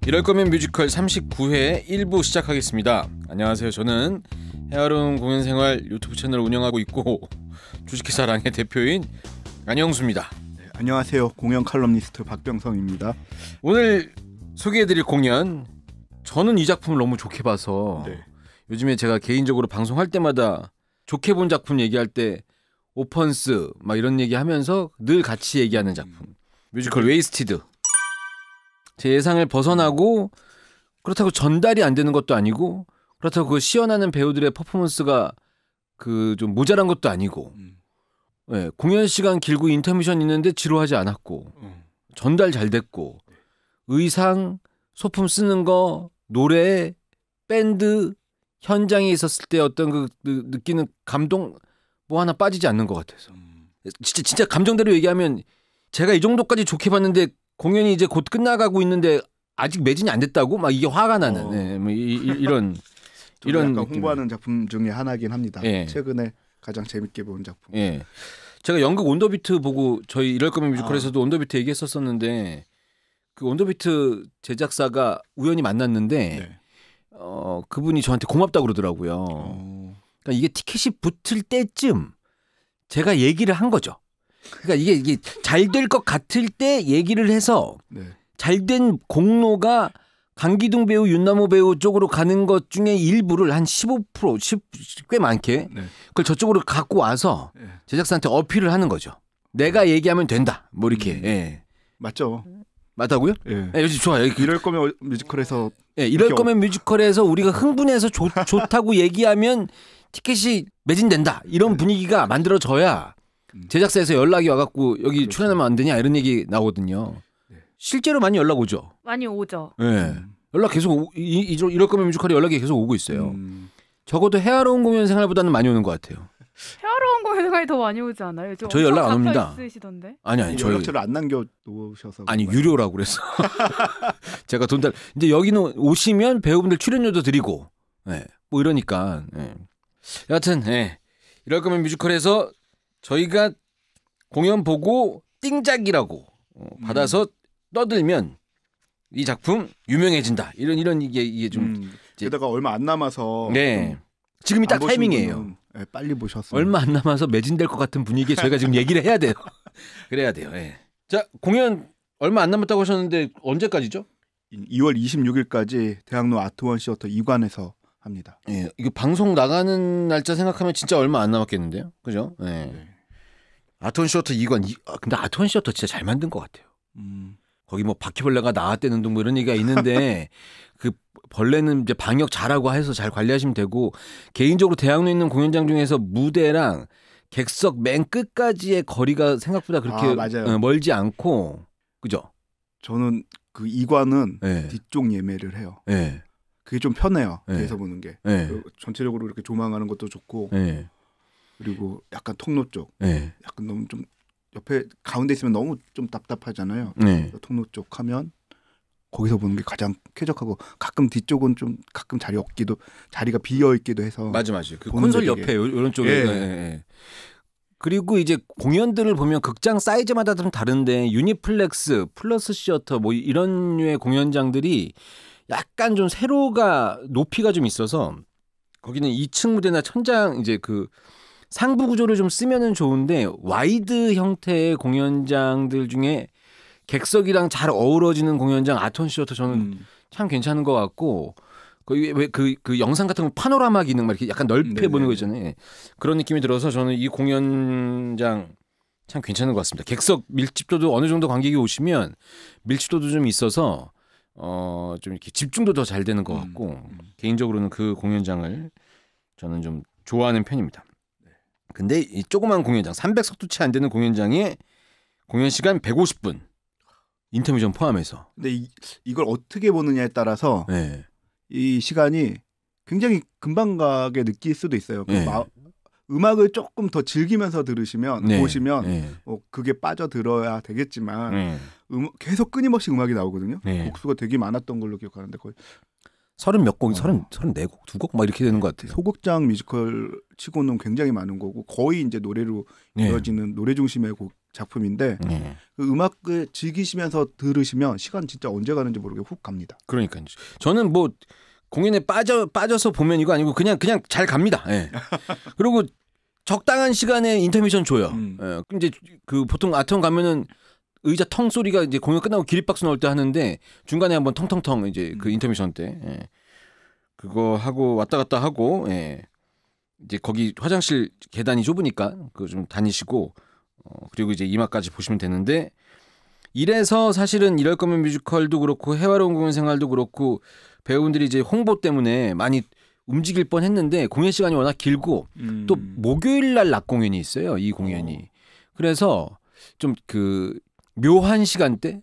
이럴 거면 뮤지컬 39회 1부 시작하겠습니다. 안녕하세요. 저는 헤아려운 공연생활 유튜브 채널을 운영하고 있고 주식회사랑의 대표인 안영수입니다. 네, 안녕하세요. 공연 칼럼니스트 박병성입니다. 오늘 소개해드릴 공연, 저는 이 작품을 너무 좋게 봐서 요즘에 제가 개인적으로 방송할 때마다 좋게 본 작품 얘기할 때 오펀스 막 이런 얘기하면서 늘 같이 얘기하는 작품, 뮤지컬 웨이스티드. 제 예상을 벗어나고 그렇다고 전달이 안 되는 것도 아니고 그렇다고 그 시연하는 배우들의 퍼포먼스가 그 좀 모자란 것도 아니고 네, 공연 시간 길고 인터미션 있는데 지루하지 않았고 전달 잘 됐고 의상, 소품 쓰는 거, 노래, 밴드, 현장에 있었을 때 어떤 그 느끼는 감동 뭐 하나 빠지지 않는 것 같아서 진짜 감정대로 얘기하면 제가 이 정도까지 좋게 봤는데 공연이 이제 곧 끝나가고 있는데 아직 매진이 안 됐다고 막 이게 화가 나는 네, 뭐 이런 약간 홍보하는 작품 중에 하나긴 합니다. 예. 최근에 가장 재밌게 본 작품. 예. 제가 연극 온더비트 보고 저희 이럴 거면 뮤지컬에서도 온더비트 얘기했었었는데 그 온더비트 제작사가 우연히 만났는데 그분이 저한테 고맙다고 그러더라고요. 그러니까 이게 티켓이 붙을 때쯤 제가 얘기를 한 거죠. 그러니까 이게 잘 될 것 같을 때 얘기를 해서 잘된 공로가 강기둥 배우, 윤남호 배우 쪽으로 가는 것 중에 일부를 한 15%, 꽤 많게 그걸 저쪽으로 갖고 와서 제작사한테 어필을 하는 거죠. 내가 얘기하면 된다. 뭐 이렇게. 예. 맞죠. 맞다고요? 예. 예, 요즘 좋아요. 이럴 거면 뮤지컬에서 이럴 거면 뮤지컬에서 우리가 흥분해서 좋다고 얘기하면 티켓이 매진된다. 이런 분위기가 만들어져야 제작사에서 연락이 와갖고 여기 출연하면 안 되냐 이런 얘기 나오거든요. 실제로 많이 연락 오죠. 많이 오죠. 네. 연락 계속 이럴 거면 뮤지컬에 연락이 계속 오고 있어요. 적어도 헤아려운 공연 생활보다는 많이 오는 것 같아요. 헤아려운 공연 생활이 더 많이 오지 않아요? 저희 연락 안 옵니다. 있으시던데? 아니 저희 연락처를 안 남겨 놓으셔서 아니 유료라고 그랬어. 제가 돈 달. 이제 여기는 오시면 배우분들 출연료도 드리고, 뭐 이러니까. 여하튼 이럴 거면 뮤지컬에서 저희가 공연 보고 띵작이라고 받아서 떠들면 이 작품 유명해진다. 이런 이게 좀 게다가 얼마 안 남아서 지금이 딱 타이밍이에요. 빨리 보셨어요. 얼마 안 남아서 매진될 것 같은 분위기에 저희가 지금 얘기를 해야 돼요. 그래야 돼요. 자, 공연 얼마 안 남았다고 하셨는데 언제까지죠? 2월 26일까지 대학로 아트원 시어터 2관에서 합니다. 이거 방송 나가는 날짜 생각하면 진짜 얼마 안 남았겠는데요. 그죠? 아트원 시어터 2관. 근데 아트원 시어터 진짜 잘 만든 것 같아요. 거기 뭐 바퀴벌레가 나왔다는 등 뭐 이런 얘기가 있는데 그 벌레는 이제 방역 잘하고 해서 잘 관리하시면 되고, 개인적으로 대학로에 있는 공연장 중에서 무대랑 객석 맨 끝까지의 거리가 생각보다 그렇게 멀지 않고, 그죠? 저는 그 2관은 뒤쪽 예매를 해요. 그게 좀 편해요. 뒤에서 보는 게. 전체적으로 이렇게 조망하는 것도 좋고 그리고 약간 통로 쪽 약간 너무 좀 옆에 가운데 있으면 너무 좀 답답하잖아요. 통로 쪽 하면 거기서 보는 게 가장 쾌적하고, 가끔 뒤쪽은 좀 가끔 자리가 비어 있기도 해서. 맞아. 그 콘솔 옆에 이런 쪽에. 그리고 이제 공연들을 보면 극장 사이즈마다 좀 다른데 유니플렉스, 플러스 시어터 뭐 이런 류의 공연장들이 약간 좀 세로가 높이가 좀 있어서 거기는 2층 무대나 천장 이제 그 상부 구조를 좀 쓰면은 좋은데, 와이드 형태의 공연장들 중에 객석이랑 잘 어우러지는 공연장 아트원 시어터 저는 참 괜찮은 것 같고, 그 영상 같은 거 파노라마 기능 막 이렇게 약간 넓게 보는 거 있잖아요. 그런 느낌이 들어서 저는 이 공연장 참 괜찮은 것 같습니다. 객석 밀집도도 어느 정도 관객이 오시면 밀집도도 좀 있어서 좀 이렇게 집중도 더 잘 되는 것 같고, 개인적으로는 그 공연장을 저는 좀 좋아하는 편입니다. 근데 이 조그만 공연장 300석도 채 안 되는 공연장에 공연 시간 150분 인터미션 포함해서. 근데 이걸 어떻게 보느냐에 따라서 이 시간이 굉장히 금방 가게 느낄 수도 있어요. 음악을 조금 더 즐기면서 들으시면 보시면 그게 빠져들어야 되겠지만 계속 끊임없이 음악이 나오거든요. 곡수가 되게 많았던 걸로 기억하는데 거의 30몇 곡, 34곡, 2곡 막 이렇게 되는 것 같아요. 소극장 뮤지컬 치고는 굉장히 많은 거고, 거의 이제 노래로 이어지는 노래 중심의 작품인데 그 음악을 즐기시면서 들으시면 시간 진짜 언제 가는지 모르게 훅 갑니다. 그러니까요. 저는 뭐 공연에 빠져서 보면 이거 아니고 그냥 잘 갑니다. 예. 그리고 적당한 시간에 인터미션 줘요. 예. 이제 그 보통 아트원 가면은 의자 텅 소리가 이제 공연 끝나고 기립박수 나올 때 하는데 중간에 한번 텅텅텅 이제 그 인터미션 때 예. 그거 하고 왔다 갔다 하고 예. 이제 거기 화장실 계단이 좁으니까 그거 좀 다니시고 그리고 이제 이마까지 보시면 되는데 이래서 사실은 이럴 거면 뮤지컬도 그렇고 해화로운 공연 생활도 그렇고 배우분들이 이제 홍보 때문에 많이 움직일 뻔했는데 공연 시간이 워낙 길고 또 목요일 날 낮 공연이 있어요. 이 공연이. 그래서 좀 그 묘한 시간대.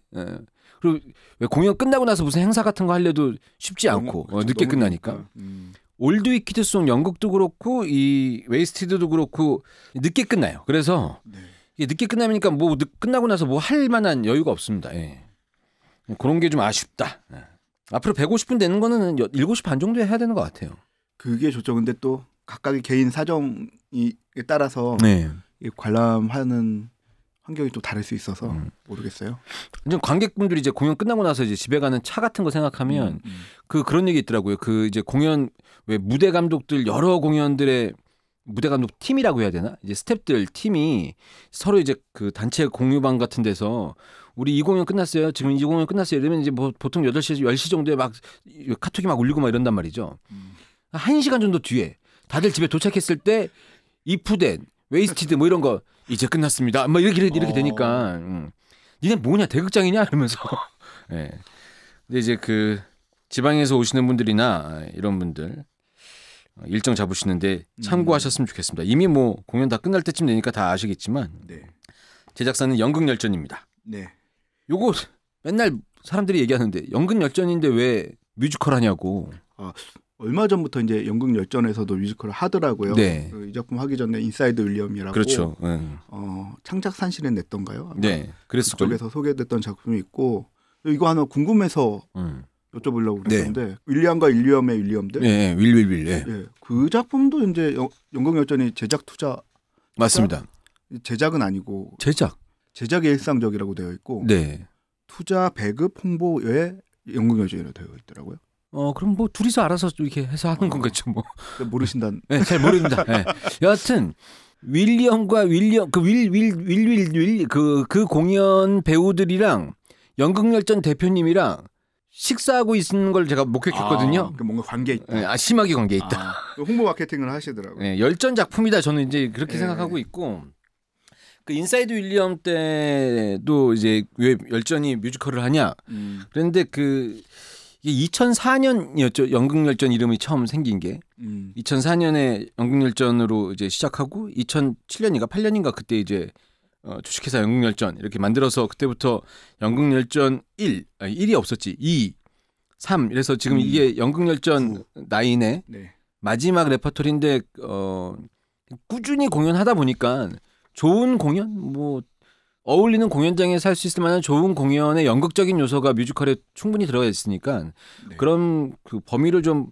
그리고 왜 공연 끝나고 나서 무슨 행사 같은 거 하려도 쉽지 않고 그렇죠. 늦게 끝나니까. 올드 위키드송 연극도 그렇고 이 웨이스티드도 그렇고 늦게 끝나요. 그래서 이게 늦게 끝나니까 뭐 끝나고 나서 뭐 할 만한 여유가 없습니다. 예. 그런 게 좀 아쉽다. 예. 앞으로 150분 되는 거는 7시 반 정도에 해야 되는 것 같아요. 그게 좋죠. 근데 또 각각의 개인 사정에 따라서 관람하는 환경이 또 다를 수 있어서 모르겠어요. 관객분들이 이제 공연 끝나고 나서 이제 집에 가는 차 같은 거 생각하면 그런 얘기 있더라고요. 그 이제 공연 왜 무대 감독들 여러 공연들의 무대 감독 팀이라고 해야 되나? 이제 스태프들 팀이 서로 이제 그 단체 공유방 같은 데서 우리 이 공연 끝났어요. 지금 이 공연 끝났어요. 이러면 이제 뭐 보통 8시, 10시 정도에 막 카톡이 막 울리고 막 이런단 말이죠. 1시간 정도 뒤에 다들 집에 도착했을 때 이프된 웨이스티드 뭐 이런 거 이제 끝났습니다. 뭐 이렇게 되니까 니네 뭐냐 대극장이냐 이러면서. 네. 근데 이제 그 지방에서 오시는 분들이나 이런 분들 일정 잡으시는데 참고하셨으면 좋겠습니다. 이미 뭐 공연 다 끝날 때쯤 되니까 다 아시겠지만 제작사는 연극열전입니다. 네. 요거 맨날 사람들이 얘기하는데 연극열전인데 왜 뮤지컬 하냐고. 얼마 전부터 이제 연극열전에서도 뮤지컬을 하더라고요. 네. 이 작품 하기 전에 인사이드 윌리엄이라고. 그렇죠. 창작산신에 냈던가요? 네. 그래서 그쪽에서 소개됐던 작품이 있고 이거 하나 궁금해서 여쭤보려고 그랬는데 윌리엄과 윌리엄의 윌리엄들. 네, 윌. 네. 네. 그 작품도 이제 연극열전이 제작 투자. 맞습니다. 제작은 아니고. 제작이 일상적이라고 되어 있고. 네. 투자 배급 홍보에 연극열전이라고 되어 있더라고요. 그럼 뭐 둘이서 알아서 이렇게 해서 하는 건겠죠, 뭐. 모르신다는. 네, 잘 모릅니다. 네. 여하튼 윌리엄과 그 공연 배우들이랑 연극열전 대표님이랑 식사하고 있는 걸 제가 목격했거든요. 뭔가 관계 있다. 네, 심하게 관계 있다. 홍보 마케팅을 하시더라고요. 네, 열전 작품이다. 저는 이제 그렇게 생각하고 있고. 그 인사이드 윌리엄 때도 이제 왜 열전이 뮤지컬을 하냐. 그런데 이게 2004년이었죠. 연극열전 이름이 처음 생긴 게. 2004년에 연극열전으로 이제 시작하고 2007년인가 8년인가 그때 이제 주식회사 연극열전 이렇게 만들어서 그때부터 연극열전 1이 없었지. 2, 3 이래서 지금 이게 연극열전 9의 마지막 레퍼토리인데 꾸준히 공연하다 보니까 좋은 공연 뭐 어울리는 공연장에서 할 수 있을 만한 좋은 공연의 연극적인 요소가 뮤지컬에 충분히 들어가 있으니까 그런 그 범위를 좀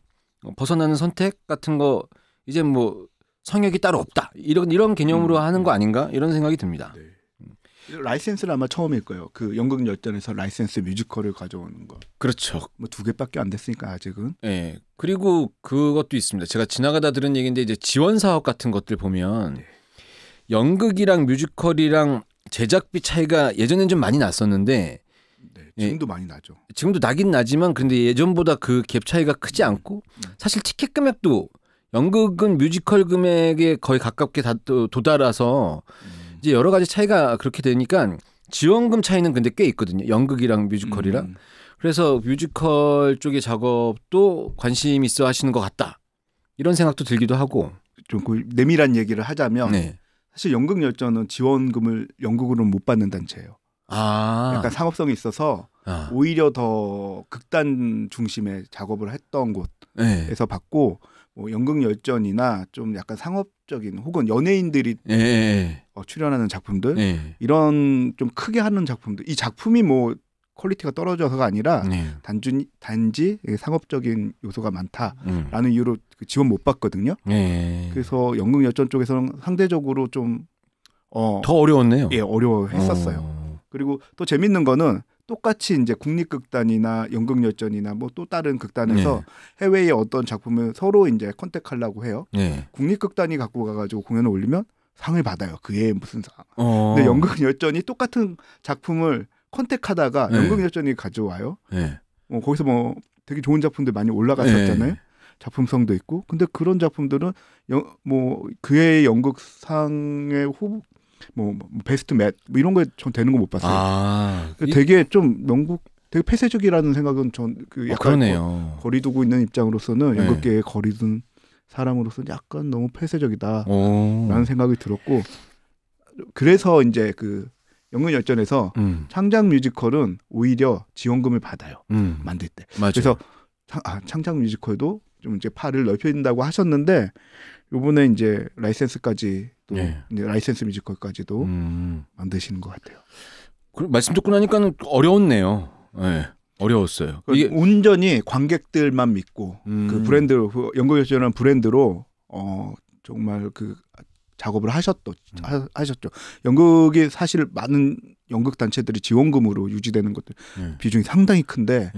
벗어나는 선택 같은 거 이제 뭐 성역이 따로 없다 이런 개념으로 하는 거 아닌가 이런 생각이 듭니다. 라이센스는 아마 처음일 거예요. 그 연극열전에서 라이센스 뮤지컬을 가져오는 거. 그렇죠. 뭐 2개밖에 안 됐으니까 아직은. 네. 그리고 그것도 있습니다. 제가 지나가다 들은 얘기인데 이제 지원 사업 같은 것들 보면 연극이랑 뮤지컬이랑 제작비 차이가 예전엔 좀 많이 났었는데 지금도 많이 나죠. 지금도 나긴 나지만 근데 예전보다 그 갭 차이가 크지 않고 사실 티켓 금액도 연극은 뮤지컬 금액에 거의 가깝게 도달해서 이제 여러 가지 차이가 그렇게 되니까 지원금 차이는 근데 꽤 있거든요. 연극이랑 뮤지컬이랑. 그래서 뮤지컬 쪽의 작업도 관심 있어 하시는 것 같다. 이런 생각도 들기도 하고. 좀 그 내밀한 얘기를 하자면 사실 연극열전은 지원금을 연극으로는 못 받는 단체예요. 약간 상업성이 있어서 오히려 더 극단 중심의 작업을 했던 곳에서 받고 뭐 연극열전이나 좀 약간 상업적인 혹은 연예인들이 출연하는 작품들 이런 좀 크게 하는 작품들 이 작품이 뭐 퀄리티가 떨어져서가 아니라 단지 상업적인 요소가 많다라는 이유로 지원 못 받거든요. 그래서 연극열전 쪽에서는 상대적으로 좀 더 어려웠네요. 예, 어려워했었어요. 그리고 또 재밌는 거는 똑같이 이제 국립극단이나 연극열전이나 뭐 또 다른 극단에서 해외의 어떤 작품을 서로 이제 컨택하려고 해요. 국립극단이 갖고 가가지고 공연을 올리면 상을 받아요. 그의 무슨 상. 근데 연극열전이 똑같은 작품을 컨택하다가 연극열전이 가져와요. 거기서 뭐 되게 좋은 작품들 많이 올라갔었잖아요. 작품성도 있고. 근데 그런 작품들은 뭐 그의 연극상의 후보 뭐 베스트 맷 뭐 이런 거에 전 되는 거 못 봤어요. 되게 좀 영국 되게 폐쇄적이라는 생각은 전 그 약간 거리 두고 있는 입장으로서는 연극계에 거리 둔 사람으로서는 약간 너무 폐쇄적이다라는 생각이 들었고 그래서 이제 그 연극열전에서 창작 뮤지컬은 오히려 지원금을 받아요. 만들 때. 맞아요. 그래서 창작 뮤지컬도 좀 이제 팔을 넓힌다고 하셨는데 요번에 이제 라이센스까지 또 이제 라이센스 뮤지컬까지도 만드시는 것 같아요. 말씀 듣고 나니까는 어려웠네요. 어려웠어요. 이게 온전히 관객들만 믿고 그 브랜드로 연극열전이라는 브랜드로 정말 그 작업을 하셨죠. 연극이 사실 많은 연극 단체들이 지원금으로 유지되는 것들 비중이 상당히 큰데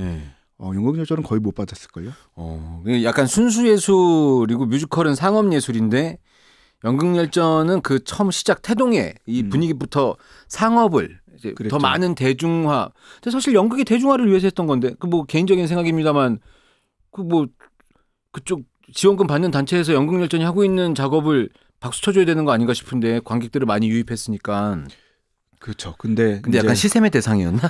연극열전은 거의 못 받았을걸요. 약간 순수예술이고 뮤지컬은 상업예술인데 연극열전은 그 처음 시작 태동의 이 분위기부터 상업을 이제 더 많은 대중화. 근데 사실 연극이 대중화를 위해서 했던 건데 그 뭐 개인적인 생각입니다만 그 뭐 그쪽 지원금 받는 단체에서 연극열전이 하고 있는 작업을 박수 쳐줘야 되는 거 아닌가 싶은데 관객들을 많이 유입했으니까. 그렇죠. 근데 약간 시샘의 대상이었나?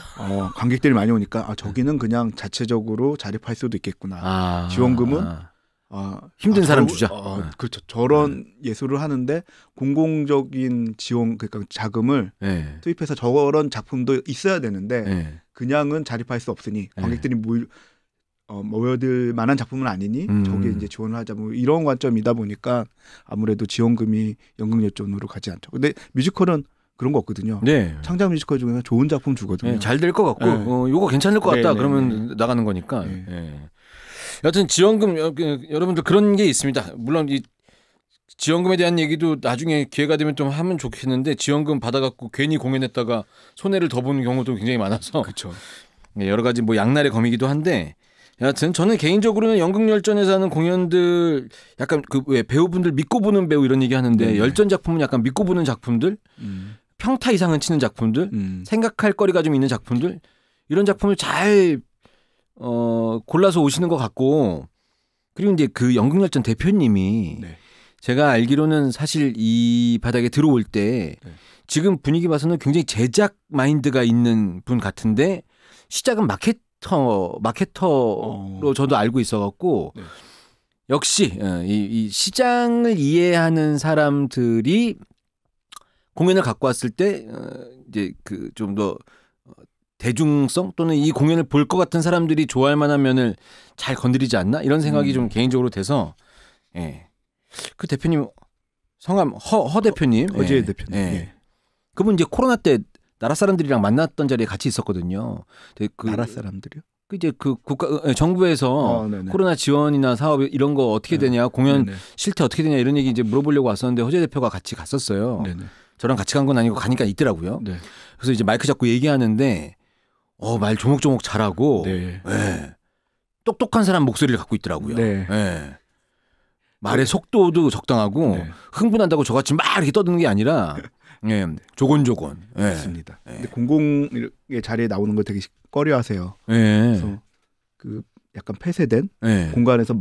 관객들이 많이 오니까 저기는 그냥 자체적으로 자립할 수도 있겠구나. 지원금은 힘든 사람 주자. 그렇죠. 저런 예술을 하는데 공공적인 지원 그러니까 자금을 투입해서 저런 작품도 있어야 되는데 그냥은 자립할 수 없으니 관객들이 모여들 만한 작품은 아니니 저기에 이제 지원을 하자 뭐 이런 관점이다 보니까 아무래도 지원금이 연극열전으로 가지 않죠. 근데 뮤지컬은 그런 거 없거든요. 창작 뮤지컬 중에 좋은 작품 주거든요. 잘 될 것 같고 요거 괜찮을 것 같다. 그러면 나가는 거니까. 여하튼 지원금 여러분들 그런 게 있습니다. 물론 이 지원금에 대한 얘기도 나중에 기회가 되면 좀 하면 좋겠는데 지원금 받아갖고 괜히 공연했다가 손해를 더 보는 경우도 굉장히 많아서 그렇죠. 여러 가지 뭐 양날의 검이기도 한데 여하튼 저는 개인적으로는 연극열전에서 하는 공연들 약간 그 왜 배우분들 믿고 보는 배우 이런 얘기 하는데 열전 작품은 약간 믿고 보는 작품들 평타 이상은 치는 작품들 생각할 거리가 좀 있는 작품들 이런 작품을 잘 골라서 오시는 것 같고 그리고 이제 그 연극열전 대표님이 제가 알기로는 사실 이 바닥에 들어올 때 지금 분위기 봐서는 굉장히 제작 마인드가 있는 분 같은데 시작은 마케터로 저도 알고 있어갖고 역시 이 시장을 이해하는 사람들이 공연을 갖고 왔을 때 이제 그 좀 더 대중성 또는 이 공연을 볼 것 같은 사람들이 좋아할 만한 면을 잘 건드리지 않나 이런 생각이 좀 개인적으로 돼서 그 대표님 성함 허 대표님 허재 대표님 그분 이제 코로나 때 나라 사람들이랑 만났던 자리에 같이 있었거든요. 그 나라 사람들이요? 그 이제 그 국가 정부에서 코로나 지원이나 사업 이런 거 어떻게 되냐 공연 실태 어떻게 되냐 이런 얘기 이제 물어보려고 왔었는데 허재 대표가 같이 갔었어요. 저랑 같이 간 건 아니고 가니까 있더라고요. 그래서 이제 마이크 잡고 얘기하는데 말 조목조목 잘하고 똑똑한 사람 목소리를 갖고 있더라고요. 말의 속도도 적당하고 흥분한다고 저같이 막 이렇게 떠드는 게 아니라 조곤조곤. 맞습니다. 근데 공공의 자리에 나오는 걸 되게 꺼려하세요. 그래서 그 약간 폐쇄된 공간에서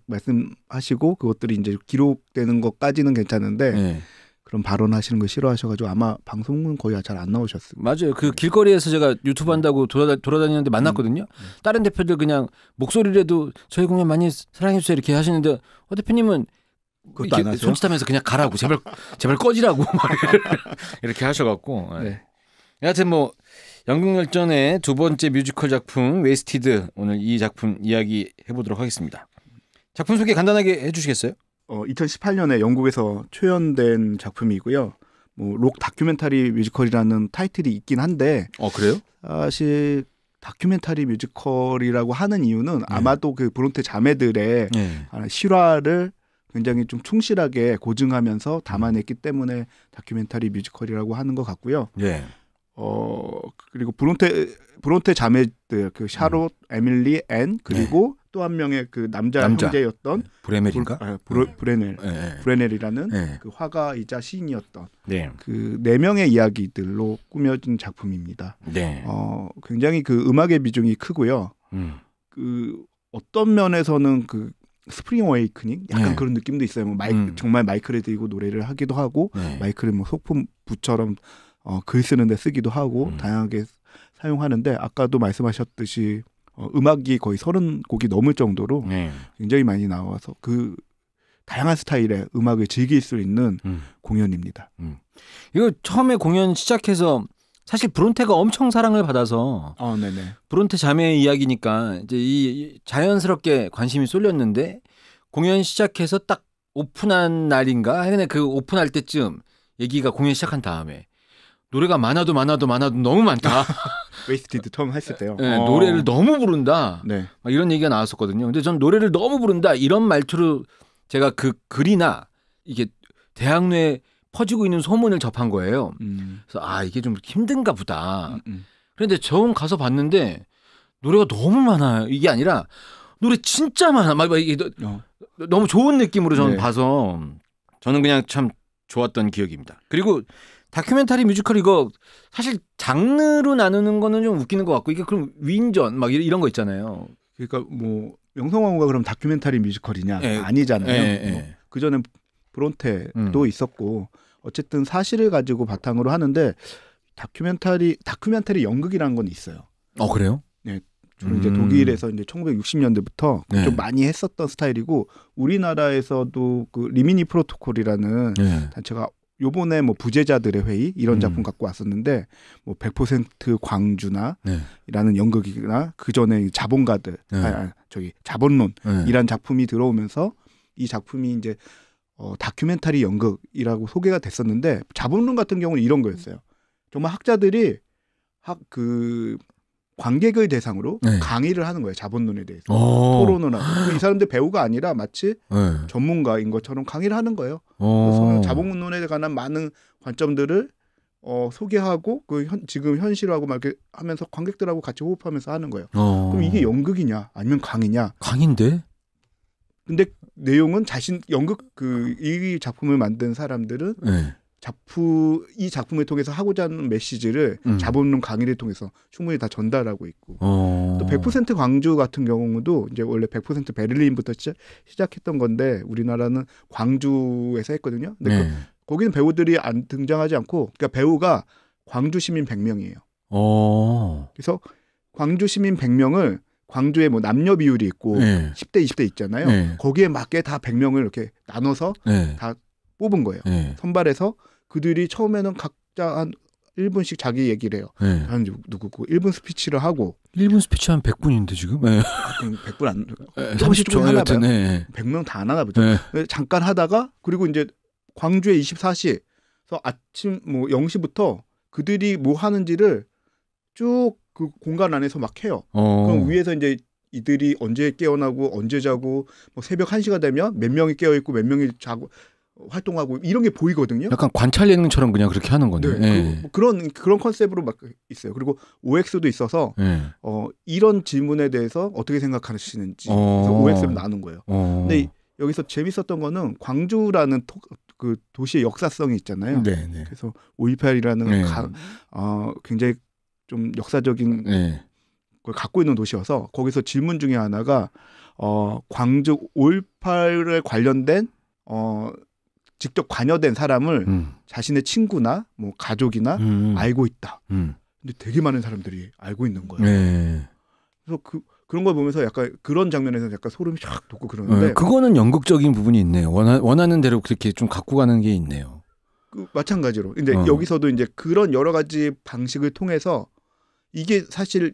말씀하시고 그것들이 이제 기록되는 것까지는 괜찮은데 그런 발언하시는 거 싫어하셔가지고 아마 방송은 거의 잘 안 나오셨어요. 맞아요. 그 길거리에서 제가 유튜브 한다고 돌아다니는데 만났거든요. 다른 대표들 그냥 목소리라도 저희 공연 많이 사랑해주세요 이렇게 하시는데 대표님은 그것도 안 하세요? 손짓하면서 그냥 가라고 제발 꺼지라고 이렇게 하셔갖고 여하튼 뭐 연극열전의 두 번째 뮤지컬 작품 웨스티드 오늘 이 작품 이야기 해보도록 하겠습니다. 작품 소개 간단하게 해주시겠어요? 2018년에 영국에서 초연된 작품이고요. 뭐 록 다큐멘터리 뮤지컬이라는 타이틀이 있긴 한데 그래요? 사실 다큐멘터리 뮤지컬이라고 하는 이유는 아마도 그 브론테 자매들의 실화를 굉장히 좀 충실하게 고증하면서 담아냈기 때문에 다큐멘터리 뮤지컬이라고 하는 것 같고요. 예. 그리고 브론테 자매들 그 샤롯, 에밀리, 앤 그리고 또 한 명의 그 남자 형제였던 브레멜인가? 브레넬이라는 그 화가이자 시인이었던 그 네 명의 이야기들로 꾸며진 작품입니다. 네. 굉장히 그 음악의 비중이 크고요. 그 어떤 면에서는 그 스프링 어웨이크닝 약간 그런 느낌도 있어요. 뭐 정말 마이크를 들고 노래를 하기도 하고 마이크를 뭐 소품부처럼 글 쓰는데 쓰기도 하고 다양하게 사용하는데 아까도 말씀하셨듯이 음악이 거의 30곡이 넘을 정도로 굉장히 많이 나와서 그 다양한 스타일의 음악을 즐길 수 있는 공연입니다. 이거 처음에 공연 시작해서 사실 브론테가 엄청 사랑을 받아서 브론테 자매의 이야기니까 이제 이 자연스럽게 관심이 쏠렸는데 공연 시작해서 딱 오픈한 날인가 하여간 그 오픈할 때쯤 얘기가 공연 시작한 다음에 노래가 많아도 너무 많다. 웨이스티드 처음 했을 때요. 네, 노래를 너무 부른다. 막 이런 얘기가 나왔었거든요. 근데 전 노래를 너무 부른다 이런 말투로 제가 그 글이나 이게 대학로에 퍼지고 있는 소문을 접한 거예요. 그래서 이게 좀 힘든가 보다. 그런데 정 가서 봤는데 노래가 너무 많아요. 이게 아니라 노래 진짜 많아. 막 이게 너무 좋은 느낌으로 저는 봐서 저는 그냥 참 좋았던 기억입니다. 그리고 다큐멘터리 뮤지컬 이거 사실 장르로 나누는 거는 좀 웃기는 것 같고 이게 그럼 윈전 막 이런 거 있잖아요. 그러니까 뭐 명성황후가 그럼 다큐멘터리 뮤지컬이냐 아니잖아요. 그 전에 브론테도 있었고 어쨌든 사실을 가지고 바탕으로 하는데 다큐멘터리 연극이라는 건 있어요. 그래요? 네. 주로 이제 독일에서 이제 1960년대부터 좀 많이 했었던 스타일이고 우리나라에서도 그 리미니 프로토콜이라는 단체가 요번에 뭐 부재자들의 회의 이런 작품 갖고 왔었는데 뭐 100% 광주나 이라는 연극이나 그 전에 자본가들 자본론이란 작품이 들어오면서 이 작품이 이제 다큐멘터리 연극이라고 소개가 됐었는데 자본론 같은 경우는 이런 거였어요. 정말 학자들이 관객을 대상으로 강의를 하는 거예요. 자본론에 대해서 토론을 하고 이 사람들 배우가 아니라 마치 전문가인 것처럼 강의를 하는 거예요. 그래서 자본론에 관한 많은 관점들을 소개하고 지금 현실하고 막 이렇게 하면서 관객들하고 같이 호흡하면서 하는 거예요. 그럼 이게 연극이냐 아니면 강의냐? 강인데? 근데 내용은 연극 이 작품을 만든 사람들은 이 작품을 통해서 하고자 하는 메시지를 자본론 강의를 통해서 충분히 다 전달하고 있고 또 100% 광주 같은 경우도 이제 원래 100% 베를린부터 시작했던 건데 우리나라는 광주에서 했거든요. 근데 거기는 배우들이 등장하지 않고 그러니까 배우가 광주 시민 100명이에요. 그래서 광주 시민 100명을 광주에 뭐 남녀 비율이 있고 10대 20대 있잖아요. 거기에 맞게 다 100명을 이렇게 나눠서 다 뽑은 거예요. 선발해서 그들이 처음에는 각자 한 1분씩 자기 얘기를 해요. 한 누구고 1분 스피치를 하고 1분 스피치 한 100분인데 지금? 그럼 100분 안 30초 하나 봐요. 100명 다 안 하나 보죠. 잠깐 하다가 그리고 이제 광주에 24시 그래서 아침 뭐 0시부터 그들이 뭐 하는지를 쭉 그 공간 안에서 막 해요. 그럼 위에서 이제 이들이 언제 깨어나고 언제 자고 뭐 새벽 1시가 되면 몇 명이 깨어 있고 몇 명이 자고 활동하고 이런 게 보이거든요. 약간 관찰 예능처럼 그냥 그렇게 하는 거네. 그런 컨셉으로 막 있어요. 그리고 OX도 있어서 이런 질문에 대해서 어떻게 생각하시는지 그래서 OX를 나눈 거예요. 근데 여기서 재밌었던 거는 광주라는 그 도시의 역사성이 있잖아요. 그래서 5.18이라는 굉장히 좀 역사적인 걸 갖고 있는 도시여서 거기서 질문 중에 하나가 광주 5.18에 관련된 직접 관여된 사람을 자신의 친구나 뭐 가족이나 알고 있다. 근데 되게 많은 사람들이 알고 있는 거예요. 그래서 그런 걸 보면서 약간 그런 장면에서 약간 소름이 쫙 돋고 그러는데 그거는 연극적인 부분이 있네요. 원하는 대로 그렇게 좀 갖고 가는 게 있네요. 마찬가지로. 근데 여기서도 이제 그런 여러 가지 방식을 통해서 이게 사실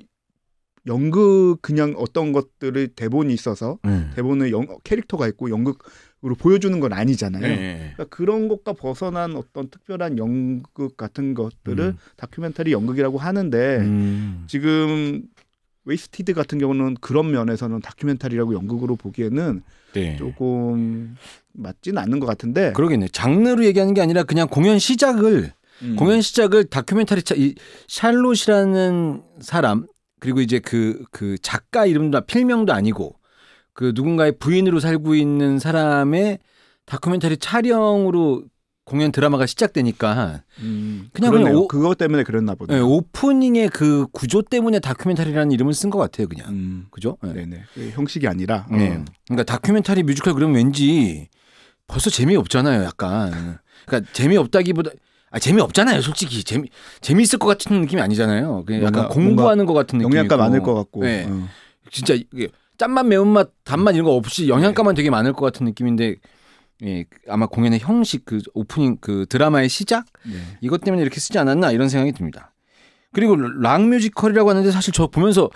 연극 그냥 어떤 것들을 대본이 있어서 대본에 캐릭터가 있고 연극으로 보여주는 건 아니잖아요. 그러니까 그런 것과 벗어난 어떤 특별한 연극 같은 것들을 다큐멘터리 연극이라고 하는데 지금 웨이스티드 같은 경우는 그런 면에서는 다큐멘터리라고 연극으로 보기에는 네. 조금 맞지는 않는 것 같은데. 그러겠네. 장르로 얘기하는 게 아니라 그냥 공연 시작을 다큐멘터리 이 샬롯이라는 사람 그리고 이제 그 작가 이름도 필명도 아니고 그 누군가의 부인으로 살고 있는 사람의 다큐멘터리 촬영으로 공연 드라마가 시작되니까 그냥 그것 때문에 그랬나 보다. 네, 오프닝의 그 구조 때문에 다큐멘터리라는 이름을 쓴 것 같아요, 그냥. 그죠? 네네. 형식이 아니라. 네. 그러니까 다큐멘터리 뮤지컬 그러면 왠지 벌써 재미없잖아요, 약간. 그러니까 재미없다기보다 재미없잖아요, 솔직히. 재미있을 것 같은 느낌이 아니잖아요. 그냥 약간 공부하는 것 같은 느낌이고. 영양가 많을 것 같고. 네. 진짜 짠맛, 매운맛, 단맛 이런 거 없이 영양가만 되게 많을 것 같은 느낌인데. 예, 아마 공연의 형식 그 오프닝 그 드라마의 시작 이것 때문에 이렇게 쓰지 않았나 이런 생각이 듭니다. 그리고 락 뮤지컬이라고 하는데 사실 저 보면서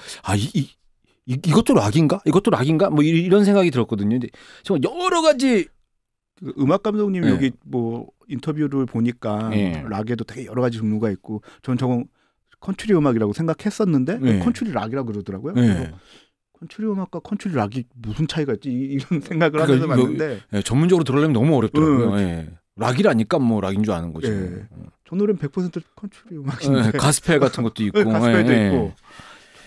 이것도 락인가? 이것도 락인가? 뭐 이런 생각이 들었거든요. 근데 정말 여러 가지 그 음악 감독님 여기 뭐 인터뷰를 보니까 락에도 되게 여러 가지 종류가 있고 전 저건 컨트리 음악이라고 생각했었는데 컨트리 락이라고 그러더라고요. 컨트리 음악과 컨트리 락이 무슨 차이가 있지 이런 생각을 하면서 봤는데 전문적으로 들으려면 너무 어렵더라고요. 락이라니까 뭐 락인 줄 아는 거죠. 저 노래는 100% 컨트리 음악인데 가스펠 같은 것도 있고 가스펠도 있고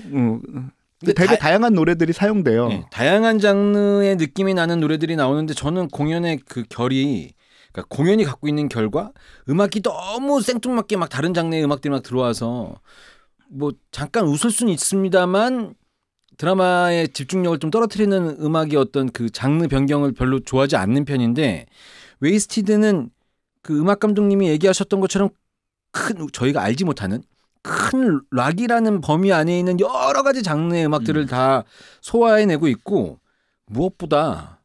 근데 되게 다양한 노래들이 사용돼요. 다양한 장르의 느낌이 나는 노래들이 나오는데 저는 공연의 그 결이 그러니까 공연이 갖고 있는 결과 음악이 너무 생뚱맞게 막 다른 장르의 음악들이 막 들어와서 뭐 잠깐 웃을 수는 있습니다만 드라마의 집중력을 좀 떨어뜨리는 음악의 어떤 그 장르 변경을 별로 좋아하지 않는 편인데 웨이스티드는 그 음악 감독님이 얘기하셨던 것처럼 저희가 알지 못하는 큰 락이라는 범위 안에 있는 여러 가지 장르의 음악들을 다 소화해내고 있고 무엇보다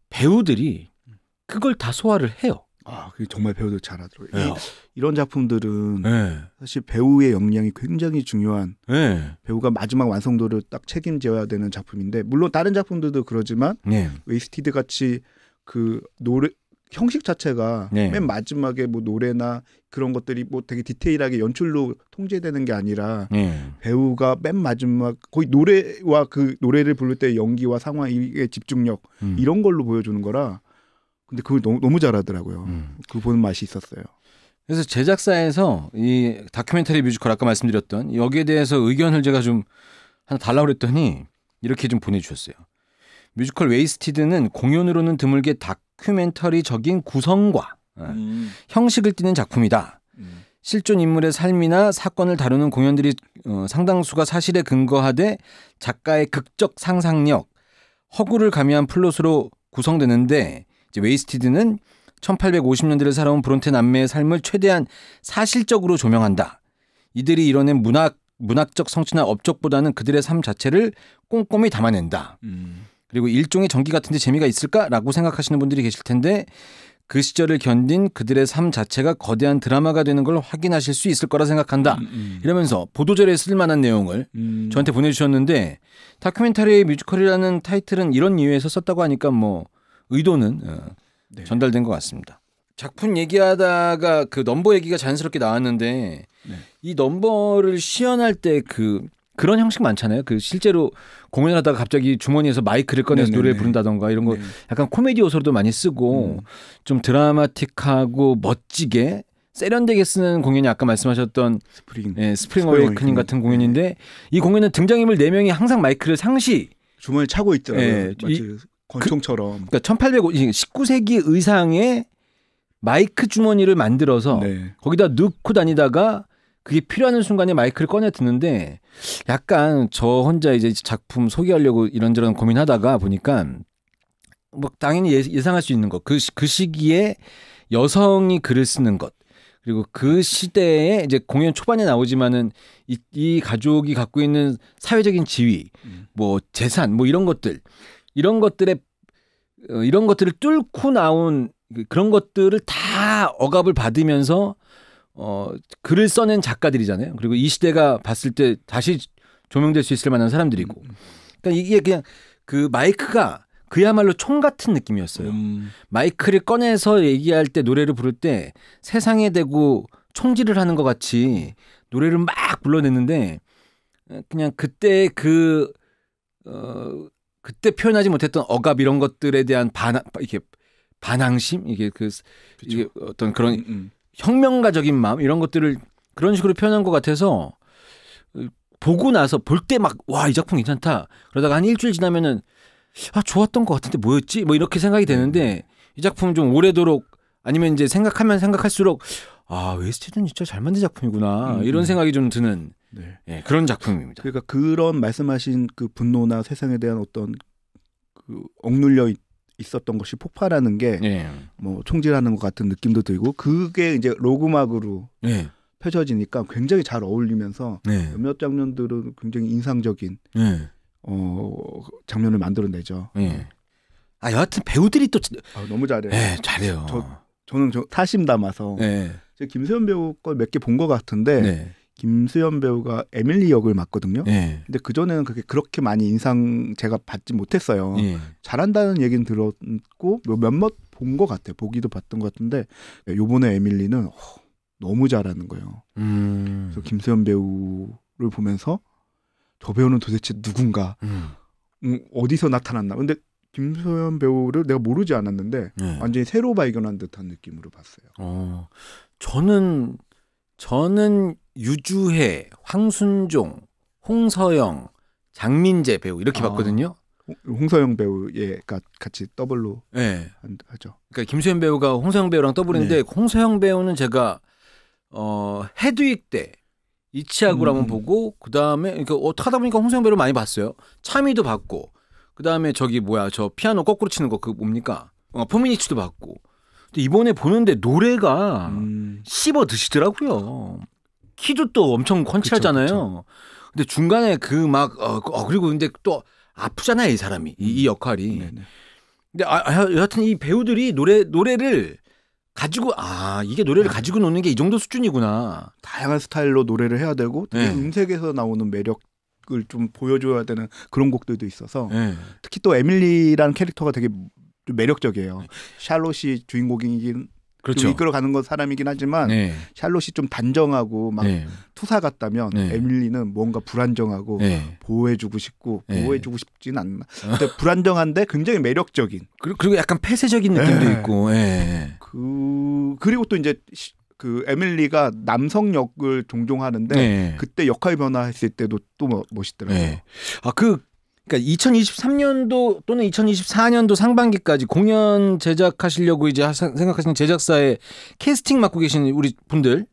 배우들이 그걸 다 소화를 해요. 그게 정말 배우들 잘하더라고요. 이런 작품들은 사실 배우의 역량이 굉장히 중요한 배우가 마지막 완성도를 딱 책임져야 되는 작품인데 물론 다른 작품들도 그러지만 웨이스티드 같이 그 노래 형식 자체가 맨 마지막에 뭐 노래나 그런 것들이 뭐 되게 디테일하게 연출로 통제되는 게 아니라 배우가 맨 마지막 거의 노래와 그 노래를 부를 때 연기와 상황의 집중력 이런 걸로 보여주는 거라 근데 그걸 너무 잘하더라고요. 그거 보는 맛이 있었어요. 그래서 제작사에서 이 다큐멘터리 뮤지컬 아까 말씀드렸던 여기에 대해서 의견을 제가 좀 하나 달라고 그랬더니 이렇게 좀 보내주셨어요. 뮤지컬 웨이스티드는 공연으로는 드물게 다큐멘터리적인 구성과 형식을 띠는 작품이다. 실존 인물의 삶이나 사건을 다루는 공연들이 상당수가 사실에 근거하되 작가의 극적 상상력, 허구를 가미한 플롯으로 구성되는데 이제 웨이스티드는 1850년대를 살아온 브론테 남매의 삶을 최대한 사실적으로 조명한다. 이들이 이뤄낸 문학적 성취나 업적보다는 그들의 삶 자체를 꼼꼼히 담아낸다. 그리고 일종의 전기 같은데 재미가 있을까라고 생각하시는 분들이 계실 텐데 그 시절을 견딘 그들의 삶 자체가 거대한 드라마가 되는 걸 확인하실 수 있을 거라 생각한다. 이러면서 보도자료에 쓸만한 내용을 저한테 보내주셨는데 다큐멘터리 뮤지컬이라는 타이틀은 이런 이유에서 썼다고 하니까 뭐 의도는 전달된 것 같습니다. 작품 얘기하다가 그 넘버 얘기가 자연스럽게 나왔는데 이 넘버를 시연할 때 그런 형식 많잖아요. 그 실제로 공연을 하다가 갑자기 주머니에서 마이크를 꺼내서 노래를 부른다던가 이런 거 약간 코미디 요소로도 많이 쓰고 좀 드라마틱하고 멋지게 세련되게 쓰는 공연이 아까 말씀하셨던 스프링 어웨이크닝 같은 공연인데 이 공연은 등장인물 4명이 항상 마이크를 상시 주머니에 차고 있더라고요. 마치 권총처럼. 그러니까 19세기 의상의 마이크 주머니를 만들어서 거기다 넣고 다니다가 그게 필요한 순간에 마이크를 꺼내 듣는데 약간 저 혼자 이제 작품 소개하려고 이런저런 고민하다가 보니까 뭐 당연히 예상할 수 있는 것. 그 시기에 여성이 글을 쓰는 것. 그리고 그 시대에 이제 공연 초반에 나오지만은 이 가족이 갖고 있는 사회적인 지위, 뭐 재산, 뭐 이런 것들을 뚫고 나온 그런 것들을 다 억압을 받으면서 글을 써낸 작가들이잖아요. 그리고 이 시대가 봤을 때 다시 조명될 수 있을 만한 사람들이고. 그러니까 이게 그냥 그 마이크가 그야말로 총 같은 느낌이었어요. 마이크를 꺼내서 얘기할 때 노래를 부를 때 세상에 대고 총질을 하는 것 같이 노래를 막 불러냈는데 그냥 그때 그때 표현하지 못했던 억압 이런 것들에 대한 반항심 이게 어떤 그런 혁명가적인 마음 이런 것들을 그런 식으로 표현한 것 같아서 보고 나서 볼 때 막 와, 이 작품 괜찮다. 그러다가 한 일주일 지나면은 좋았던 것 같은데 뭐였지? 뭐 이렇게 생각이 되는데 이 작품 좀 오래도록 아니면 이제 생각하면 생각할수록 웨스티드는 진짜 잘 만든 작품이구나 이런 생각이 좀 드는 예, 그런 작품입니다. 그러니까 그런 말씀하신 그 분노나 세상에 대한 어떤 그 억눌려 있었던 것이 폭발하는 게 뭐 총질하는 것 같은 느낌도 들고 그게 이제 로그막으로 펼쳐지니까 굉장히 잘 어울리면서 몇몇 장면들은 굉장히 인상적인 장면을 만들어내죠. 여하튼 배우들이 또 너무 잘해요. 잘해요. 저는 타심 담아서 제가 김수현 배우 걸 몇 개 본 것 같은데 김수현 배우가 에밀리 역을 맡거든요. 근데 그전에는 그렇게 많이 인상 제가 받지 못했어요. 잘한다는 얘기는 들었고 몇몇 본 것 같아요. 보기도 봤던 것 같은데 요번에 에밀리는 너무 잘하는 거예요. 그래서 김수현 배우를 보면서 저 배우는 도대체 누군가 어디서 나타났나. 근데 김수현 배우를 내가 모르지 않았는데 완전히 새로 발견한 듯한 느낌으로 봤어요. 저는 유주혜, 황순종, 홍서영, 장민재 배우 이렇게 봤거든요. 홍서영 배우가 같이 더블로 하죠. 그러니까 김수현 배우가 홍서영 배우랑 더블인데 홍서영 배우는 제가 헤드윅 때 이치하구를 한번 보고 그다음에 그러니까 하다 보니까 홍서영 배우를 많이 봤어요. 참이도 봤고 그다음에 저 피아노 거꾸로 치는 거 뭡니까? 포미니치도 봤고. 근데 이번에 보는데 노래가 씹어 드시더라고요. 키도 또 엄청 펀치하잖아요. 그쵸. 근데 중간에 그리고 근데 또 아프잖아요, 이 사람이. 이 역할이. 네네. 근데 여하튼 이 배우들이 노래를 가지고 이게 노래를 가지고 노는 게 이 정도 수준이구나. 다양한 스타일로 노래를 해야 되고 되게 음색에서 나오는 매력을 좀 보여줘야 되는 그런 곡들도 있어서 특히 또 에밀리라는 캐릭터가 되게 좀 매력적이에요. 샬롯이 주인공이긴 좀 이끌어가는 건 사람이긴 하지만 샬롯이 좀 단정하고 막 투사 같다면 에밀리는 뭔가 불안정하고 보호해주고 싶고 보호해주고 싶진 않나. 근데 불안정한데 굉장히 매력적인. 그리고 약간 폐쇄적인 느낌도 있고. 그리고 또 이제 그 에밀리가 남성 역을 종종 하는데 그때 역할 변화했을 때도 또 멋있더라고요. 그러니까 2023년도 또는 2024년도 상반기까지 공연 제작하시려고 이제 생각하시는 제작사에 캐스팅 맡고 계신 우리 분들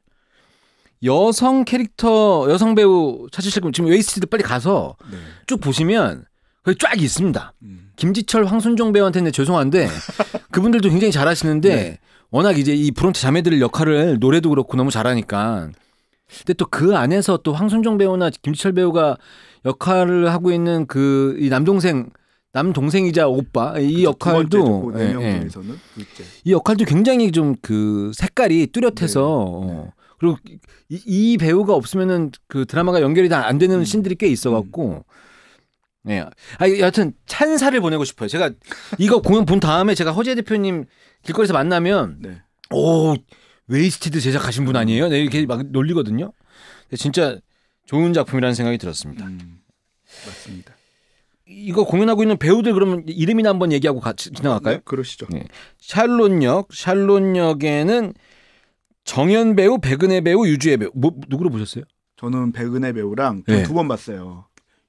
여성 배우 찾으실 거면 지금 웨이스티드 빨리 가서 쭉 보시면 거기 쫙 있습니다. 김지철, 황순종 배우한테는 죄송한데 그분들도 굉장히 잘하시는데 워낙 이제 이 브론테 자매들 역할을 노래도 그렇고 너무 잘하니까. 근데 또 그 안에서 또 황순종 배우나 김지철 배우가 역할을 하고 있는 이 남동생이자 오빠 이 역할도 이 역할도 굉장히 좀 그 색깔이 뚜렷해서 그리고 이 배우가 없으면은 그 드라마가 연결이 다 안 되는 씬들이 꽤 있어갖고 여하튼 찬사를 보내고 싶어요. 제가 이거 공연 본 다음에 제가 허재 대표님 길거리에서 만나면 웨이스티드 제작하신 분 아니에요? 이렇게 막 놀리거든요. 진짜 좋은 작품이라는 생각이 들었습니다. 맞습니다. 이거 공연하고 있는 배우들 그러면 이름이나 한번 얘기하고 같이 지나갈까요? 그러시죠. 샬롯 역에는 정연 배우, 백은혜 배우, 유주혜 배우. 누구로 보셨어요? 저는 백은혜 배우랑 2번 봤어요.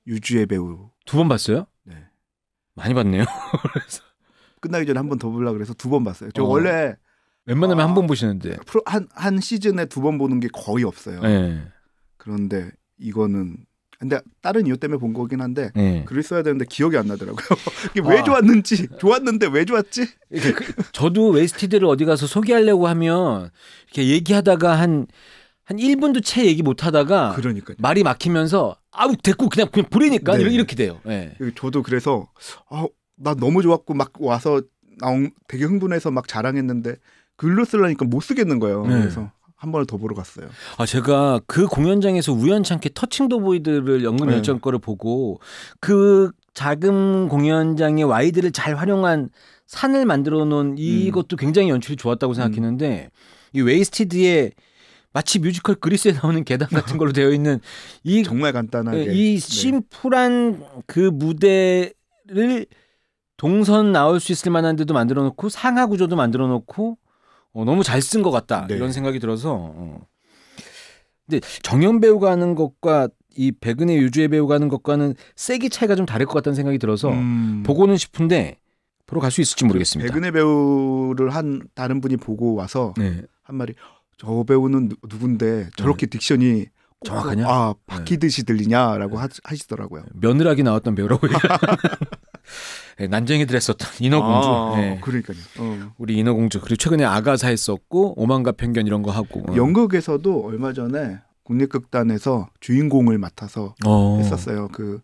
유주혜 배우 2번 봤어요? 네. 많이 봤네요. 끝나기 전에 한 번 더 보려고 그래서 2번 봤어요. 저 원래 웬만하면 한 번 보시는데 한 시즌에 2번 보는 게 거의 없어요. 그런데 이거는 근데 다른 이유 때문에 본 거긴 한데 글을 써야 되는데 기억이 안 나더라고요. 이게 왜 좋았는지 좋았는데 왜 좋았지? 저도 웨이스티드를 어디 가서 소개하려고 하면 이렇게 얘기하다가 한 1분도 채 얘기 못 하다가 말이 막히면서 됐고 그냥 부리니까 이렇게 돼요. 저도 그래서 나 너무 좋았고 막 와서 되게 흥분해서 막 자랑했는데 글로 쓰려니까 못 쓰겠는 거예요. 그래서 한 번을 더 보러 갔어요. 제가 그 공연장에서 우연찮게 터칭 더 보이드를 연금 열정 거를 보고 그 작은 공연장의 와이드를 잘 활용한 산을 만들어 놓은 이것도 굉장히 연출이 좋았다고 생각했는데 이 웨이스티드의 마치 뮤지컬 그리스에 나오는 계단 같은 걸로 되어 있는 이 정말 간단하게 이 심플한 그 무대를 동선 나올 수 있을 만한 데도 만들어 놓고 상하 구조도 만들어 놓고 너무 잘 쓴 것 같다. 이런 생각이 들어서 근데 정연 배우가 하는 것과 이 백은혜 유주의 배우가 하는 것과는 세기 차이가 좀 다를 것 같다는 생각이 들어서 보고는 싶은데 보러 갈 수 있을지 모르겠습니다. 백은혜 배우를 한 다른 분이 보고 와서 한 말이 저 배우는 누군데 저렇게 딕션이 정확하냐? 바뀌듯이 들리냐라고 하시더라고요. 며느라기 나왔던 배우라고 난쟁이들 했었던 인어공주. 그러니까요. 우리 인어공주 그리고 최근에 아가사 했었고 오만과 편견 이런 거 하고. 연극에서도 얼마 전에 국립극단에서 주인공을 맡아서 했었어요. 그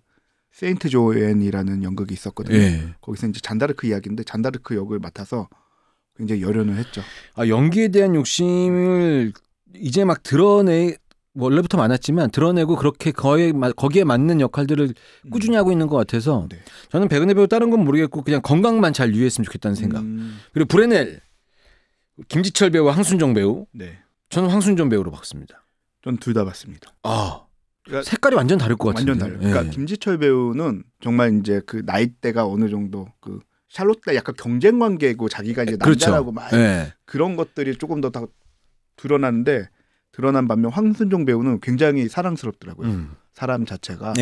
세인트 조앤이라는 연극이 있었거든요. 거기서 이제 잔다르크 이야기인데 잔다르크 역을 맡아서 굉장히 열연을 했죠. 연기에 대한 욕심을 이제 막 원래부터 많았지만 드러내고 그렇게 거기에 맞는 역할들을 꾸준히 하고 있는 것 같아서 저는 백은혜 배우 다른 건 모르겠고 그냥 건강만 잘 유의했으면 좋겠다는 생각. 그리고 브레넬, 김지철 배우와 황순정 배우. 저는 황순정 배우로 봤습니다. 전 둘 다 봤습니다. 그러니까 색깔이 완전 다를 것 같은데. 완전 달라요. 그러니까 김지철 배우는 정말 이제 그 나이대가 어느 정도 그 샬롯과 약간 경쟁 관계고 자기가 이제 남자라고 막 그런 것들이 조금 더 드러나는데 드러난 반면 황순정 배우는 굉장히 사랑스럽더라고요. 사람 자체가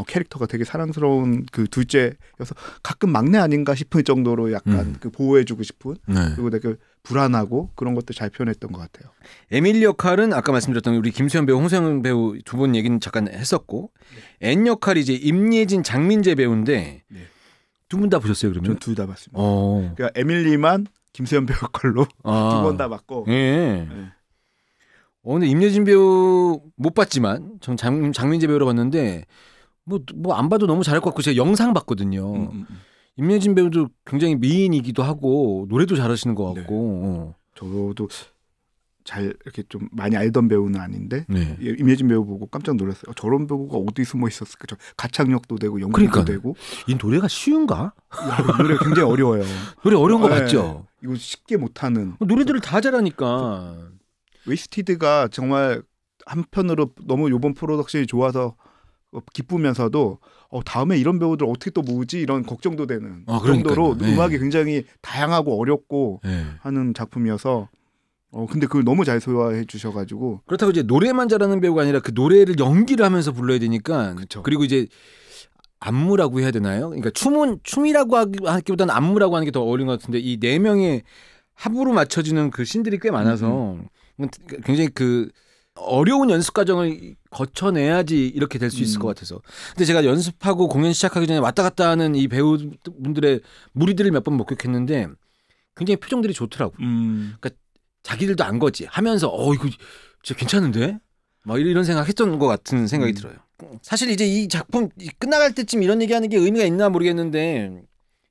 캐릭터가 되게 사랑스러운 그 둘째여서 가끔 막내 아닌가 싶을 정도로 약간 그 보호해주고 싶은 그리고 되게 불안하고 그런 것들 잘 표현했던 것 같아요. 에밀리 역할은 아까 말씀드렸던 우리 김수현 배우, 홍성현 배우 두 분 얘기는 잠깐 했었고 앤 역할이 이제 임예진, 장민재 배우인데 두 분 다 보셨어요 그러면? 전 둘 다 봤습니다. 그러니까 에밀리만 김수현 배우 걸로 두 번 다 봤고. 근데 임예진 배우 못 봤지만 전 장민재 배우로 봤는데 뭐 안 봐도 너무 잘할 것 같고 제가 영상 봤거든요. 임예진 배우도 굉장히 미인이기도 하고 노래도 잘하시는 것 같고. 저도 잘 이렇게 좀 많이 알던 배우는 아닌데 임예진 배우 보고 깜짝 놀랐어요. 저런 배우가 어디 숨어 있었을까? 가창력도 되고 연기도 되고. 이 노래가 쉬운가? 이 노래 굉장히 어려워요. 노래 어려운 거 맞죠? 이거 쉽게 못하는. 노래들을 다 잘하니까. 웨이스티드가 정말 한편으로 너무 이번 프로덕션이 좋아서 기쁘면서도 다음에 이런 배우들 어떻게 또 모으지 이런 걱정도 되는 정도로 음악이 굉장히 다양하고 어렵고 하는 작품이어서 근데 그걸 너무 잘 소화해 주셔가지고 그렇다고 이제 노래만 잘하는 배우가 아니라 그 노래를 연기를 하면서 불러야 되니까 그리고 이제 안무라고 해야 되나요? 그러니까 춤이라고 하기보다는 안무라고 하는 게 더 어울린 것 같은데 이 네 명의 합으로 맞춰지는 그 씬들이 꽤 많아서 굉장히 그 어려운 연습 과정을 거쳐내야지 이렇게 될 수 있을 것 같아서. 근데 제가 연습하고 공연 시작하기 전에 왔다 갔다 하는 이 배우분들의 무리들을 몇 번 목격했는데 굉장히 표정들이 좋더라고요. 그러니까 자기들도 안 거지 하면서 이거 진짜 괜찮은데? 막 이런 생각했던 것 같은 생각이 들어요. 사실 이제 이 작품 끝나갈 때쯤 이런 얘기하는 게 의미가 있나 모르겠는데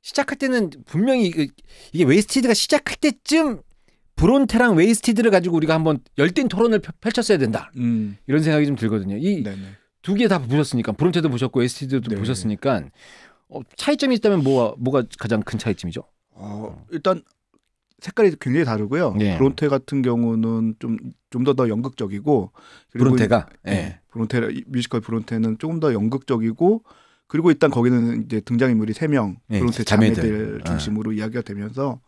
시작할 때는 분명히 이게 웨이스티드가 시작할 때쯤 브론테랑 웨이스티드를 가지고 우리가 한번 열띤 토론을 펼쳤어야 된다. 이런 생각이 좀 들거든요. 이 두 개 다 보셨으니까 브론테도 보셨고 웨이스티드도 보셨으니까 차이점이 있다면 뭐가 가장 큰 차이점이죠? 일단 색깔이 굉장히 다르고요. 브론테 같은 경우는 좀 더 연극적이고 브론테가 브론테 뮤지컬 브론테는 조금 더 연극적이고 그리고 일단 거기는 이제 등장인물이 3명 브론테 자매들 중심으로 이야기가 되면서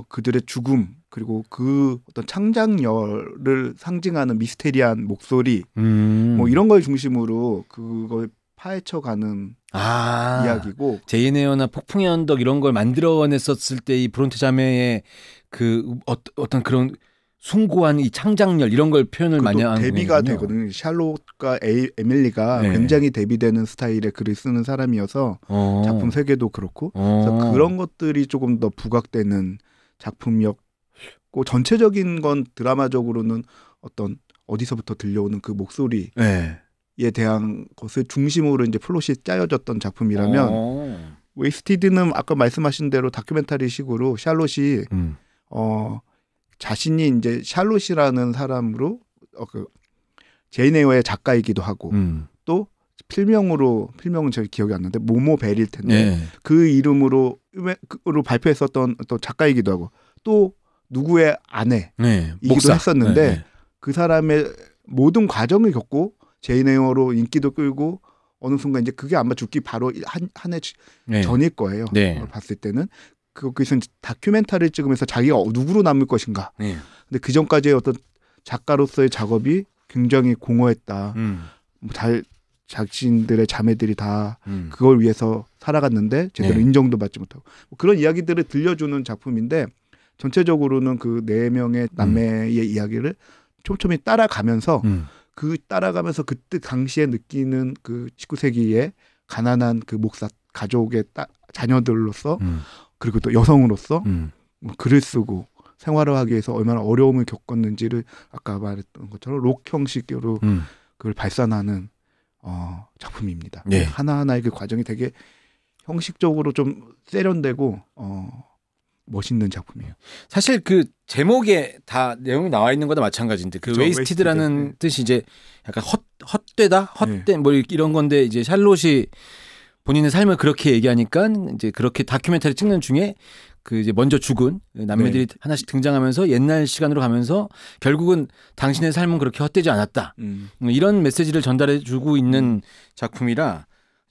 그들의 죽음 그리고 그 어떤 창작열을 상징하는 미스테리한 목소리 뭐 이런 걸 중심으로 그걸 파헤쳐가는 이야기고 제인의 연화 폭풍의 언덕 이런 걸 만들어냈었을 때 이 브론테 자매의 그 어떤 그런 숭고한 이 창작열 이런 걸 표현을 많이 하는 대비가 되거든요. 샬롯과 에밀리가 굉장히 대비되는 스타일의 글을 쓰는 사람이어서 작품 세계도 그렇고 그래서 그런 것들이 조금 더 부각되는 작품이었고 전체적인 건 드라마적으로는 어떤 어디서부터 들려오는 그 목소리에 대한 것을 중심으로 이제 플롯이 짜여졌던 작품이라면 웨이스티드는 아까 말씀하신 대로 다큐멘터리식으로 샬롯이 자신이 이제 샬롯이라는 사람으로 그 제인 에어의 작가이기도 하고 또 필명은 잘 기억이 안 나는데 모모 벨일 텐데 그 이름으로 발표했었던 또 작가이기도 하고 또 누구의 아내이기도 했었는데 그 사람의 모든 과정을 겪고 제이네어로 인기도 끌고 어느 순간 이제 그게 아마 죽기 바로 한 해 네. 전일 거예요. 네. 봤을 때는 거기서 다큐멘터리를 찍으면서 자기가 누구로 남을 것인가. 네. 근데 그 전까지의 어떤 작가로서의 작업이 굉장히 공허했다. 뭐 자신들의 자매들이 다 그걸 위해서 살아갔는데 제대로 네. 인정도 받지 못하고 뭐 그런 이야기들을 들려주는 작품인데 전체적으로는 그 4명의 남매의 이야기를 촘촘히 따라가면서 따라가면서 그때 당시에 느끼는 그 19세기의 가난한 그 목사 가족의 자녀들로서 그리고 또 여성으로서 뭐 글을 쓰고 생활을 하기 위해서 얼마나 어려움을 겪었는지를 아까 말했던 것처럼 록 형식으로 그걸 발산하는 작품입니다. 네. 하나하나의 그 과정이 되게 형식적으로 좀 세련되고 멋있는 작품이에요. 사실 그 제목에 다 내용이 나와 있는 거나 마찬가지인데 그 그렇죠. 웨이스티드라는 네. 뜻이 이제 약간 헛되다, 헛된 뭐 이런 건데 이제 샬롯이 본인의 삶을 그렇게 얘기하니까 이제 그렇게 다큐멘터리 찍는 중에 그 이제 먼저 죽은 남매들이 하나씩 등장하면서 옛날 시간으로 가면서 결국은 당신의 삶은 그렇게 헛되지 않았다. 이런 메시지를 전달해주고 있는 작품이라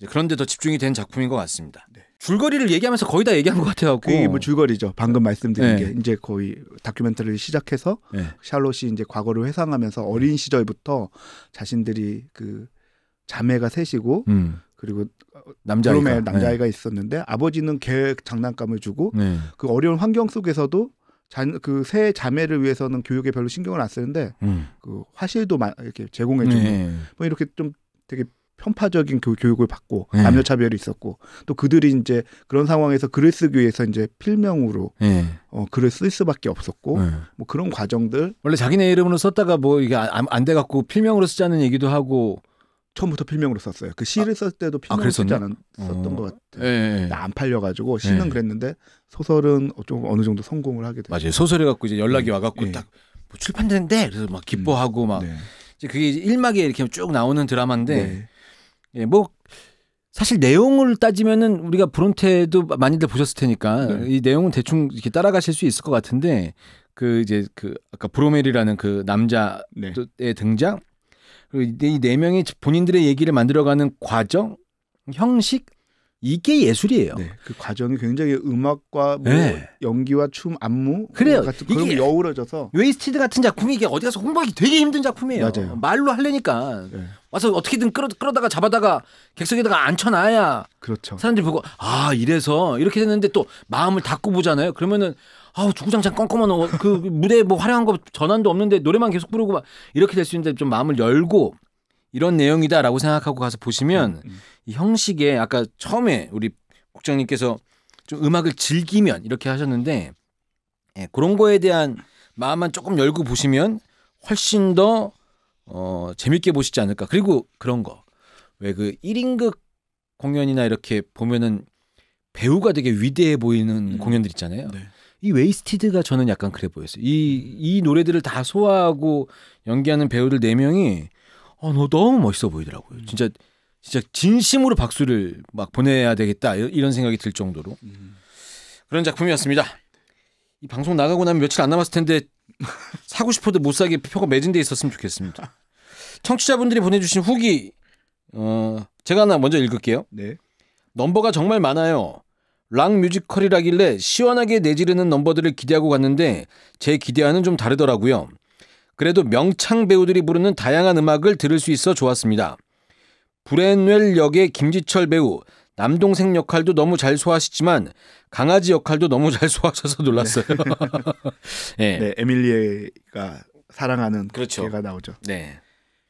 그런데 더 집중이 된 작품인 것 같습니다. 네. 줄거리를 얘기하면서 거의 다 얘기한 것 같아요. 그게 뭐 줄거리죠. 방금 말씀드린 네. 게 이제 거의 다큐멘터리를 시작해서 네. 샬롯이 이제 과거를 회상하면서 어린 시절부터 자신들이 그 자매가 셋이고 그리고 남자아이가 있었는데 아버지는 걔 장난감을 주고 그 어려운 환경 속에서도 그 세 자매를 위해서는 교육에 별로 신경을 안 쓰는데 그 화실도 이렇게 제공해주는 뭐 이렇게 좀 되게 편파적인 교육을 받고 남녀차별이 있었고 또 그들이 이제 그런 상황에서 글을 쓰기 위해서 이제 필명으로 글을 쓸 수밖에 없었고 뭐 그런 과정들 원래 자기네 이름으로 썼다가 뭐 이게 안 돼갖고 필명으로 쓰자는 얘기도 하고 처음부터 필명으로 썼어요. 그 시를 쓸 때도 필명으로 쓰지 않았었던 것 같아요. 안 팔려가지고 시는 그랬는데 소설은 좀 어느 정도 성공을 하게 됐어요. 맞아요. 소설해 갖고 이제 연락이 와갖고 딱 뭐 출판되는데 그래서 막 기뻐하고 막 이제 그게 이제 1막에 이렇게 쭉 나오는 드라마인데 뭐 사실 내용을 따지면은 우리가 브론테도 많이들 보셨을 테니까 이 내용은 대충 이렇게 따라가실 수 있을 것 같은데 그 이제 그 아까 브로멜이라는 그 남자의 등장 그리고 이 4명이 본인들의 얘기를 만들어가는 과정, 형식 이게 예술이에요. 네, 그 과정이 굉장히 음악과 뭐 연기와 춤, 안무 그래요. 같은 그런 게 어우러져서 웨이스티드 같은 작품이 이게 어디 가서 홍보하기 되게 힘든 작품이에요. 맞아요. 말로 하려니까 와서 어떻게든 끌어다가 잡아다가 객석에다가 앉혀놔야 그렇죠. 사람들이 보고 아 이래서 이렇게 됐는데 또 마음을 닫고 보잖아요. 그러면은 아우 주구장창 껌껌한 그 무대에 뭐 화려한 거 전환도 없는데 노래만 계속 부르고 막 이렇게 될 수 있는데 좀 마음을 열고 이런 내용이다라고 생각하고 가서 보시면 이 형식에 아까 처음에 우리 국장님께서 좀 음악을 즐기면 이렇게 하셨는데 그런 거에 대한 마음만 조금 열고 보시면 훨씬 더 재밌게 보시지 않을까. 그리고 그런 거 왜 그 1인극 공연이나 이렇게 보면은 배우가 되게 위대해 보이는 공연들 있잖아요. 이 웨이스티드가 저는 약간 그래 보였어요. 이 노래들을 다 소화하고 연기하는 배우들 4명이 너무 멋있어 보이더라고요. 진짜 진심으로 박수를 막 보내야 되겠다 이런 생각이 들 정도로 그런 작품이었습니다. 이 방송 나가고 나면 며칠 안 남았을 텐데 사고 싶어도 못 사게 표가 매진돼 있었으면 좋겠습니다. 청취자분들이 보내주신 후기 제가 하나 먼저 읽을게요. 네. 넘버가 정말 많아요. 락 뮤지컬이라길래 시원하게 내지르는 넘버들을 기대하고 갔는데 제 기대와는 좀 다르더라고요. 그래도 명창 배우들이 부르는 다양한 음악을 들을 수 있어 좋았습니다. 브랜웰 역의 김지철 배우 남동생 역할도 너무 잘 소화하시지만 강아지 역할도 너무 잘 소화하셔서 놀랐어요. 네, 에밀리가 사랑하는 그렇죠. 걔가 나오죠. 네.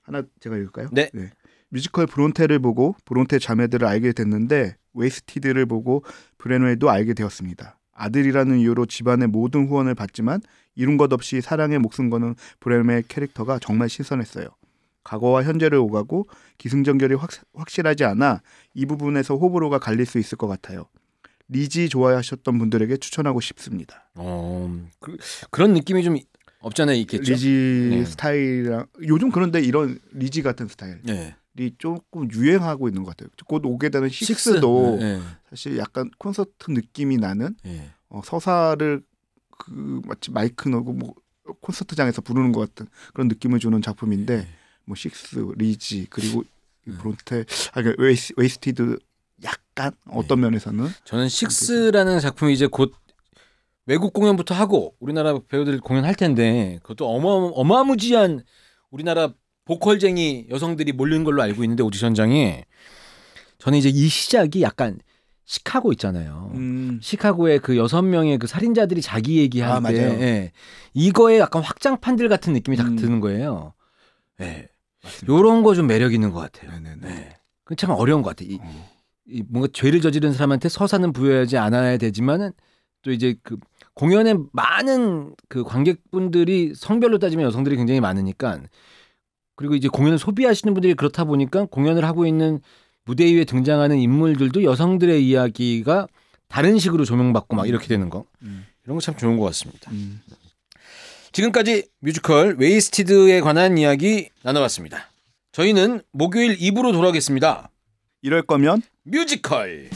하나 제가 읽을까요? 네. 뮤지컬 브론테를 보고 브론테 자매들을 알게 됐는데 웨이스티드를 보고 브랜웰도 알게 되었습니다. 아들이라는 이유로 집안의 모든 후원을 받지만 이룬 것 없이 사랑에 목숨 거는 브랜웰 캐릭터가 정말 신선했어요. 과거와 현재를 오가고 기승전결이 확실하지 않아 이 부분에서 호불호가 갈릴 수 있을 것 같아요. 리지 좋아하셨던 분들에게 추천하고 싶습니다. 그런 느낌이 좀 없잖아요, 있겠죠. 리지 스타일이랑 요즘 그런데 이런 리지 같은 스타일이 조금 유행하고 있는 것 같아요. 곧 오게 되는 식스도 사실 약간 콘서트 느낌이 나는 서사를 그 마치 마이크 넣고 뭐 콘서트장에서 부르는 것 같은 그런 느낌을 주는 작품인데 뭐 식스, 리지 그리고 브론테, 웨이스티드 약간 어떤 면에서는 저는 식스라는 작품이 이제 곧 외국 공연부터 하고 우리나라 배우들 공연할 텐데 그것도 어마무지한 우리나라 보컬쟁이 여성들이 몰린 걸로 알고 있는데 오디션장에 저는 이제 이 시작이 약간 시카고 있잖아요. 시카고의 그 6명의 그 살인자들이 자기 얘기할 때 예, 이거에 약간 확장판들 같은 느낌이 딱 드는 거예요. 예. 요런 거 좀 매력 있는 것 같아요. 네. 그 참 어려운 것 같아요. 이 뭔가 죄를 저지른 사람한테 서사는 부여하지 않아야 되지만은 또 이제 그 공연에 많은 그 관객분들이 성별로 따지면 여성들이 굉장히 많으니까 그리고 이제 공연을 소비하시는 분들이 그렇다 보니까 공연을 하고 있는 무대 위에 등장하는 인물들도 여성들의 이야기가 다른 식으로 조명받고 막 이렇게 되는 거 이런 거 참 좋은 것 같습니다. 지금까지 뮤지컬 웨이스티드에 관한 이야기 나눠봤습니다. 저희는 목요일 2부로 돌아오겠습니다. 이럴 거면 뮤지컬